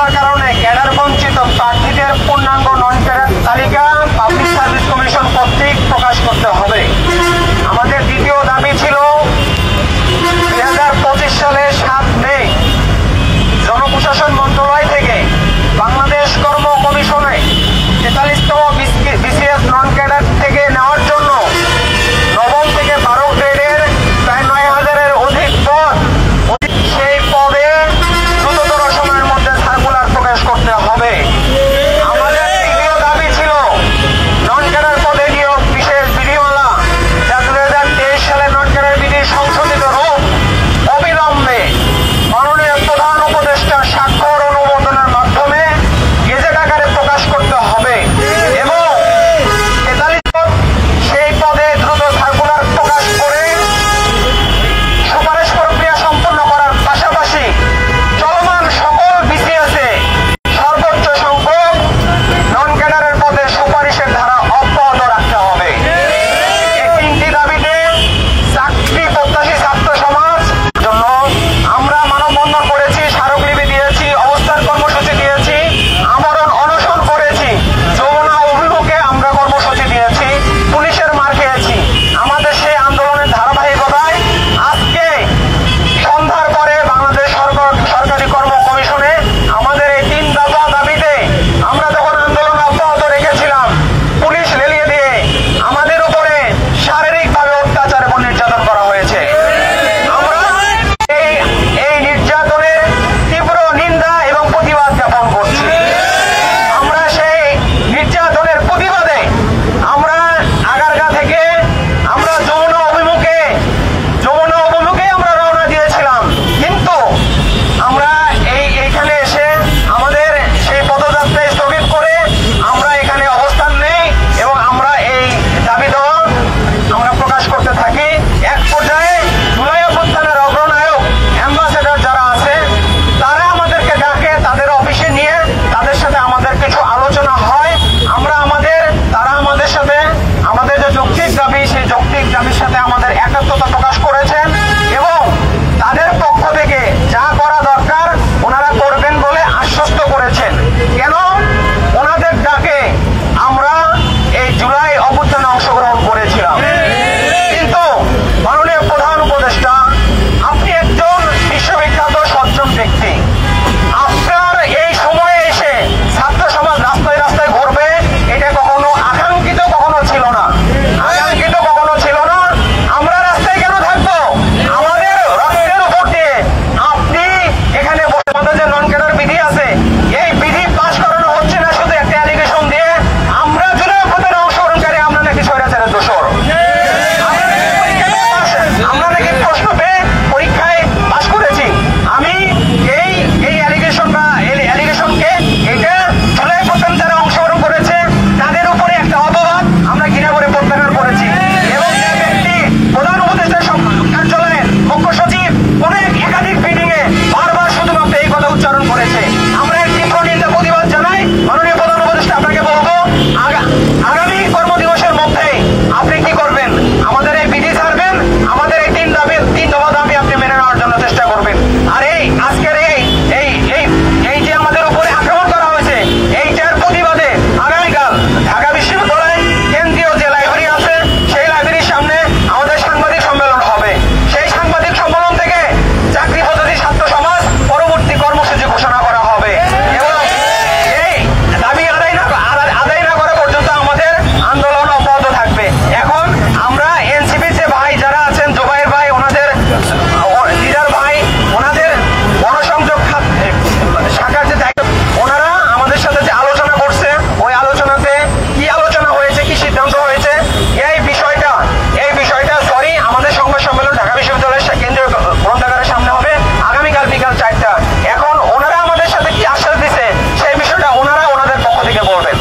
হওয়ার কারণে ক্যাডার বঞ্চিত প্রার্থীদের পূর্ণাঙ্গ নন ক্যাডার তালিকা পাবলিক সার্ভিস কমিশন কর্তৃক প্রকাশ করতে হবে। আমাদের দ্বিতীয় দাবি ছিল 2025 সালের 7 মে জনপ্রশাসন মন্ত্রণালয় থেকে বাংলাদেশ কর্ম কমিশনে 43তম বিসিএস নন ক্যাডার থেকে নেওয়ার জন্য নবম থেকে 12 গ্রেডের প্রায় 9000-এর অধিক পদ, সেই পদে দ্রুততর সময়ের মধ্যে সার্কুলার প্রকাশ করতে হবে। আমাদের তৃতীয় দাবি ছিল নন ক্যাডার পদে নিয়োগ বিশেষ বিধিমালা, যা 2023 সালে নন ক্যাডার বিধির সংশোধিত রূপ অবিলম্বে মাননীয় প্রধান উপদেষ্টার স্বাক্ষর অনুমোদনের মাধ্যমে গেজেট আকারে প্রকাশ করতে হবে এবং 43 সেই পদে দ্রুত সার্কুলার প্রকাশ করে সুপারিশ প্রক্রিয়া সম্পন্ন করার পাশাপাশি চলমান সকল বিসিএসে সর্বোচ্চ সংখ্যক নন ক্যাডারের পদে সুপারিশের ধারা অব্যাহত রাখতে হবে। এই তিনটি দাবিতে চাকরি প্রত্যাশী ছাত্র সমাজ জন্য আমরা মানববন্ধন করেছি, স্মারকলিপি দিয়েছি, অবস্থান কর্মসূচি দিয়েছি, আমরণ অনশন করেছি, যমুনা অভিমুখে আমরা কর্মসূচি দিয়েছি, পুলিশের মার খেয়েছি। আমাদের সেই আন্দোলনের ধারাবাহিকতায় আজকে সন্ধ্যার পরে বাংলাদেশ সরকারি কর্ম কমিশনে আমাদের এই 3 দফা দাবিতে আমরা যখন আন্দোলন অব্যাহত রেখেছিলাম, পুলিশ লেলিয়ে দিয়ে আমাদের উপরে শারীরিকভাবে অত্যাচার এবং নির্যাতন করা হয়েছে। আমরা এই নির্যাতনের তীব্র নিন্দা এবং প্রতিবাদ জ্ঞাপন করছি। আমরা সেই নির্যাতনের প্রতিবাদে আমরা আগারগাঁ থেকে আমরা যমুনা অভিমুখে আমরা রওনা দিয়েছিলাম, কিন্তু আমরা এইখানে এসে আমাদের সেই পদযাত্রা স্থগিত করে আমরা এখানে অবস্থান নেই এবং আমরা এই দাবি দেওয়া আমরা প্রকাশ করতে থাকি। এক পর্যায়ে জুলাই অভ্যুত্থানের অগ্রনায়ক অ্যাম্বাসেডর যারা আছে তারা আমাদেরকে ডাকে, তাদের অফিসে নিয়ে তাদের সাথে আমাদের কিছু আলোচনা হয়। তারা আমাদের সাথে আমাদের যে যৌক্তিক দাবি, সেই যৌক্তিক দাবির সাথে আমাদের একাত্মতা প্রকাশ করেছেন এবং তাদের পক্ষ থেকে যা করা দরকার ওনারা করবেন বলে আশ্বস্ত করেছেন। কেন? ওনাদের ডাকে আমরা এই জুলাই অভ্যুত্থানে অংশগ্রহণ করেছিলাম। কিন্তু মাননীয় প্রধান উপদেষ্টা, আপনি একজন বিশ্ববিখ্যাত সজ্জন ব্যক্তি, আপনার এই সময়ে এসে ছাত্র সমাজ রাস্তায় রাস্তায় ঘুরবে এটা কখনো আকাঙ্ক্ষিত কখনো ছিল না। আমরা রাস্তায় কেন থাকবো? আমাদের রক্তের উপর দিয়ে আপনি এখানে বসে, আমাদের যে নন ক্যাডার বিধি আছে এই বিধি পাশ করানো হচ্ছে না শুধু একটা অ্যালিগেশন দিয়ে আমরা জুলাই অভ্যুত্থানে অংশগ্রহণকারী আমরা নাকি স্বৈরাচারের দোষর, আমরা নাকি প্রশ্ন পেয়ে পরীক্ষায় পাশ করেছি। আমি এই অ্যালিগেশনকে এটা জুলাই অভ্যুত্থানে যারা অংশগ্রহণ করেছে তাদের উপরে একটা অপবাদ আমরা ঘৃণা করে প্রত্যাখ্যান করেছি এবং যে ব্যক্তি প্রধান উপদেষ্টার কার্যালয়ের মুখ্য সচিব অনেক একাধিক মিটিং এ বারবার শুধুমাত্র এই কথা উচ্চারণ করেছে। আমরা এর তীব্র নিন্দা প্রতিবাদ জানাই। মাননীয় প্রধান উপদেষ্টা, আপনাকে বলবো আগামী কর্মদিবসের মধ্যে আপনি কি করবেন? আমাদের এই বিধি ছাড়বেন, আমাদের এই 3 দফা দাবি আপনি মেনে নেওয়ার জন্য চেষ্টা করবেন। আর এই আজকের এই যে আমাদের উপরে আক্রমণ করা হয়েছে এইটার প্রতিবাদে আগামীকাল ঢাকা বিশ্ববিদ্যালয়ে কেন্দ্রীয় যে লাইব্রেরি আছে সেই লাইব্রেরির সামনে আমাদের সাংবাদিক সম্মেলন হবে। সেই সাংবাদিক সম্মেলন থেকে চাকরি পদ্ধতি ছাত্র সমাজ পরবর্তী কর্মসূচি ঘোষণা করা হবে এবং এই দাবি আদায় না করা পর্যন্ত আমাদের আন্দোলন অব্যাহত থাকবে। এখন আমরা এনসিপির যে ভাই যারা আছেন, জোবাইর ভাই, ওনাদের লিডার ভাই, ওনাদের গণসংযোগ শাখার যে দায়িত্ব, ওনারা আমাদের সাথে যে আলোচনা করছে ওই আলোচনাতে কি আলোচনা হয়েছে, কি সিদ্ধান্ত হয়েছে এই বিষয়টা আমাদের সংবাদ সম্মেলন ঢাকা বিশ্ববিদ্যালয়ের কেন্দ্রীয় গ্রন্থাগারের সামনে হবে আগামীকাল বিকাল 4টা। এখন ওনারা আমাদের সাথে কি আশ্বাস দিচ্ছে সেই বিষয়টা ওনারা ওনাদের পক্ষ থেকে বলবেন।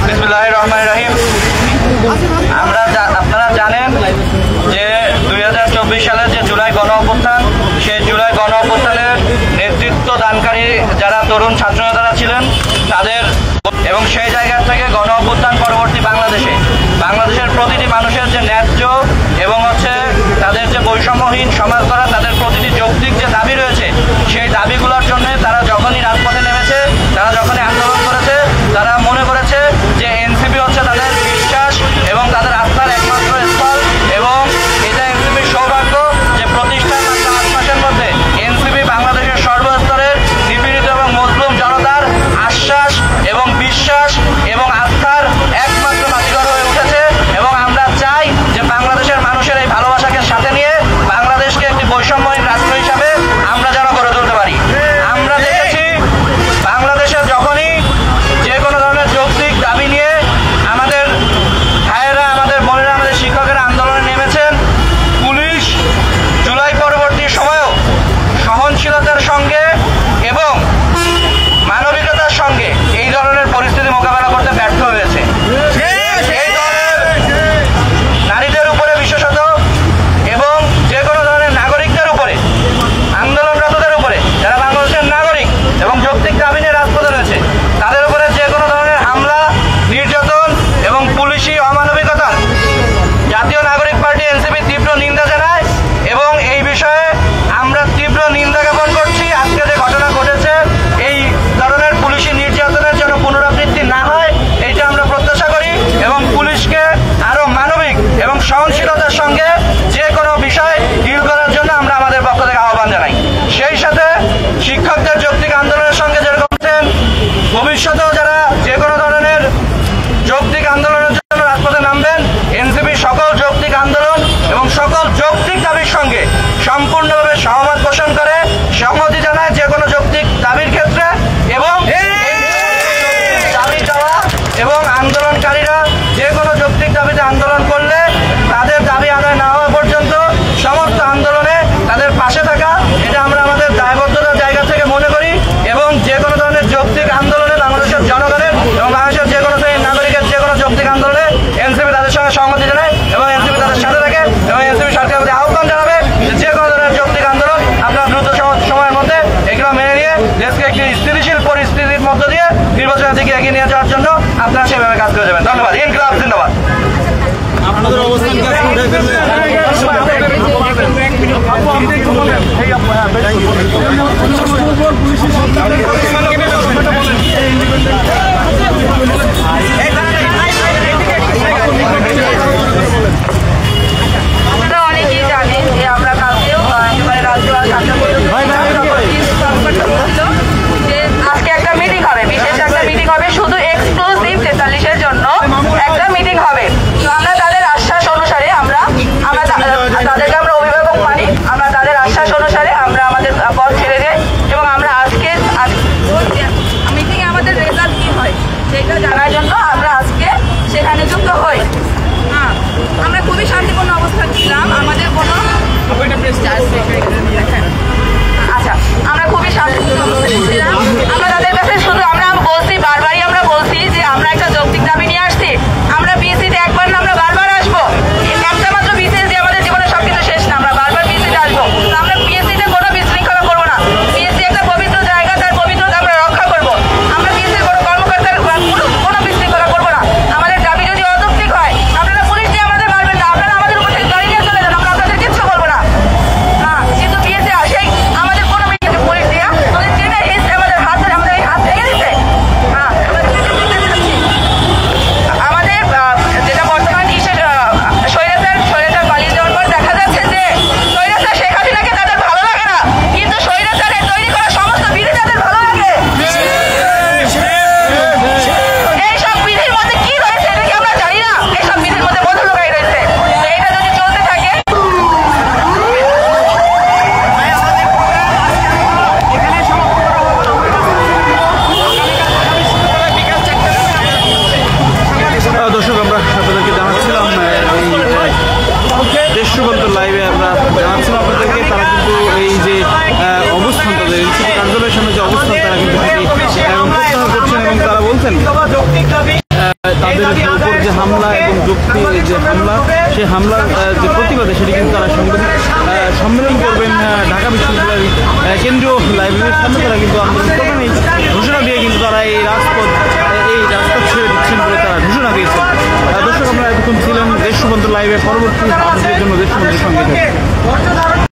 বিসমিল্লাহির রহমানির রহিম। আপনারা জানেন যে 2024 সালের যে জুলাই গণ অভ্যুত্থান, সেই জুলাই গণ অভ্যুত্থানের নেতৃত্ব দানকারী যারা তরুণ ছাত্রনেতারা ছিলেন তাদের এবং সেই জায়গা থেকে গণ অভ্যুত্থান পরবর্তী বাংলাদেশের প্রতিটি মানুষের যে ন্যায্য এবং তাদের যে বৈষম্যহীন সমাজ করা, তাদের প্রতিটি যৌক্তিক যে দাবি রয়েছে, সেই দাবিগুলোর জন্য তারা যখনই রাজপথে নেমেছে, তারা যখনই আন্দোলন করেছে, তারা মনে করেছে যে এনসিপি তাদের বিশ্বাস এবং তাদের আস্থার একমাত্র স্থল। এবং এটা এনসিপির সৌভাগ্য যে প্রতিষ্ঠান মাত্র 8 মাসের মধ্যে এনসিপি বাংলাদেশের সর্বস্তরের নিপীড়িত এবং মজলুম জনতার আশ্বাস এবং বিশ্বাস এবং আস্থার একমাত্র বাতিঘর হয়ে উঠেছে। এবং আমরা চাই যে বাংলাদেশের মানুষের এই ভালোবাসাকে সাথে নিয়ে বাংলাদেশকে একটি বৈষম্যহীন রাষ্ট্র হিসাবে আমরা যেন গড়ে তুলতে পারি। আমরা দেখেছি বাংলাদেশে যখনই যে কোনো ধরনের যৌক্তিক দাবি নিয়ে আমাদের ভাইয়েরা, আমাদের বোনেরা, আমাদের শিক্ষকেরা আন্দোলনে নেমেছেন, পুলিশ জুলাই পরবর্তী সময়েও সহনশীলতার সঙ্গে এবং মানবিকতার সঙ্গে এই ধরনের পরিস্থিতি মোকাবেলা করতে ব্যর্থ হয়েছে। এই ধরনের নারীদের উপরে বিশেষত এবং যে কোনো ধরনের নাগরিকদের উপরে, আন্দোলনরতদের উপরে, যারা বাংলাদেশের নাগরিক এবং যৌক্তিক দাবি নিয়ে রাজপথে রয়েছে, তাদের উপরে যে কোনো ধরনের হামলা, নির্যাতন এবং পুলিশি অমানবিকতার জাতীয় নাগরিক পার্টি এনসিপি তীব্র নিন্দা জানায় এবং এই বিষয়ে আমরা তীব্র নিন্দা জ্ঞাপন করছি। আজকে যে ঘটনা ঘটেছে, এই ধরনের পুলিশি নির্যাতনের যেন পুনরাবৃত্তি না হয়, এইটা আমরা প্রত্যাশা করি এবং পুলিশকে আরো মানবিক এবং সহনশীলতার সঙ্গে যে কোনো বিষয় ডিল করার জন্য আমরা আমাদের পক্ষ থেকে আহ্বান জানাই। সেই সাথে শিক্ষকদের যৌক্তিক আন্দোলনের সঙ্গে যেরকম ভবিষ্যতেও যারা যে কোনো ধরনের যৌক্তিক আন্দোলনের জন্য রাজপথে নামবেন, এনসিপি সকল যৌক্তিক আন্দোলন এবং সকল যৌক্তিক দাবির সঙ্গে সম্পূর্ণভাবে সহমত পোষণ করে, সহমতি জানায় যে কোনো যৌক্তিক দাবির ক্ষেত্রে। এবং দাবি দেওয়া এবং আন্দোলনকারীরা যে কোনো যৌক্তিক দাবিতে আন্দোলন করলে তাদের দাবি আদায় না হওয়া পর্যন্ত সমস্ত আন্দোলনে তাদের পাশে থাকা, এটা আমরা আমাদের দায়বদ্ধতার জায়গা থেকে মনে করি। এবং যে কোনো ধরনের যৌক্তিক আন্দোলনে বাংলাদেশের জনগণের এবং বাংলাদেশের যে কোনো শ্রেণীর নাগরিকের যে কোনো যৌক্তিক আন্দোলনে এনসিপি তাদের সঙ্গে সহমতি জানায় এবং এনসিপি তাদের সাথে থাকে এবং এনসিপি সরকারের প্রতি আহ্বান জানাবে যে কোনো ধরনের যৌক্তিক আন্দোলন আপনার দ্রুত সময়ের মধ্যে এগুলো মেনে নিয়ে দেশকে একটি স্থিতিশীল পরিস্থিতির মধ্য দিয়ে নির্বাচনের দিকে এগিয়ে নিয়ে যাওয়ার জন্য আপনারা সেভাবে কাজ করে যাবেন। ধন্যবাদ। ইনকিলাব জিন্দাবাদ। আপনাদের অবস্থান আপনারা অনেকেই জানেন যে আমরা কালকেও রাজ্য আর যে আজকে একটা মিটিং হবে, বিশেষ একটা মিটিং হবে, শুধু এক্সক্লুসিভ 43-এর জন্য একটা মিটিং হবে। তো আমরা তাদের আশ্বাস অনুসারে তাদেরকে আমরা অভিভাবক মানি, আমরা তাদের আশ্বাস অনুসারে আমরা আমাদের পথ ছেড়ে যাই এবং আমরা আজকে মিটিংয়ে আমাদের রেজাল্ট কি হয় সেটা জানার জন্য আমরা আজকে সেখানে যুক্ত হই। আমরা খুবই শান্তিপূর্ণ অবস্থান ছিলাম, আমাদের কোনো আচ্ছা আমরা খুবই শান্তিপূর্ণ অবস্থানে ছিলাম। আমরা তাদের কাছে শুধু আমরা বলছি, বারবারই আমরা বলছি যে আমরা একটা যৌক্তিক দাবি নিয়ে আসছি, আমরা বিএসসিতে একবার না আমরা বারবার আসবো, একটা মাত্র বিসিএস দিয়ে আমাদের জীবনে সবকিছু শেষ না, আমরা বারবার বিএসসিতে আসবো। আমরা বিএসসিতে কোনো বিশৃঙ্খলা করবো না, বিএসসি একটা পবিত্র জায়গা, তার পবিত্রতা আমরা রক্ষা করবো। আমরা বিএসসির কোনো কর্মকর্তার কোনো বিশৃঙ্খলা করবো না। আমাদের দাবি যদি অযৌক্তিক হয়, আপনারা পুলিশ দিয়ে আমাদের মারবেন না, আপনারা আমাদের উপর থেকে গাড়ি নিয়ে চলে যান, আমরা আপনাদের কিচ্ছু বলবো না। কিন্তু বিএসসি আসেই আমাদের কোনো পুলিশ দিয়ে আমাদের ট্রেনে আমাদের হাত ধরে আমাদের এই হাত ভেঙে দিচ্ছে। আমাদের যেটা বর্তমান স্বৈরাচার পালিয়ে যাওয়ার পর দেখা যাচ্ছে যে স্বৈরাচার শেখ হাসিনাকে তাদের ভালো লাগে না, কিন্তু স্বৈরাচারের তৈরি করা সমস্ত বিধি তাদের ভালো লাগে। এইসব বিধির মধ্যে কি রয়েছে এটা কি আমরা জানি না, এইসব বিধির মধ্যে মধু লুকাই রয়েছে। এটা যদি চলতে থাকে দর্শক, আমরা আপনাদেরকে জানাচ্ছিলাম দেশ যুগান্তর লাইভে আমরা জানাচ্ছিলাম আপনাদেরকে, তারা কিন্তু এই যে অবস্থান, তাদের এনসিপি কার্যালয়ের সামনে যে অবস্থান, তারা কিন্তু প্রত্যাহার করছেন এবং তারা বলছেন তাদের উপর যে হামলা এবং যুক্তি যে হামলা, সেই হামলার যে প্রতিবাদে সেটি কিন্তু তারা সম্মেলন করবেন ঢাকা বিশ্ববিদ্যালয়ের কেন্দ্রীয় লাইব্রেরির সামনে। তারা কিন্তু আন্দোলন করবেন এই ঘোষণা দিয়ে কিন্তু তারা এই রাজপথ দেশ সুবন্ধু লাইভে পরবর্তী আপডেটের জন্য দেশ সুবন্ধুর সঙ্গে থাকুন।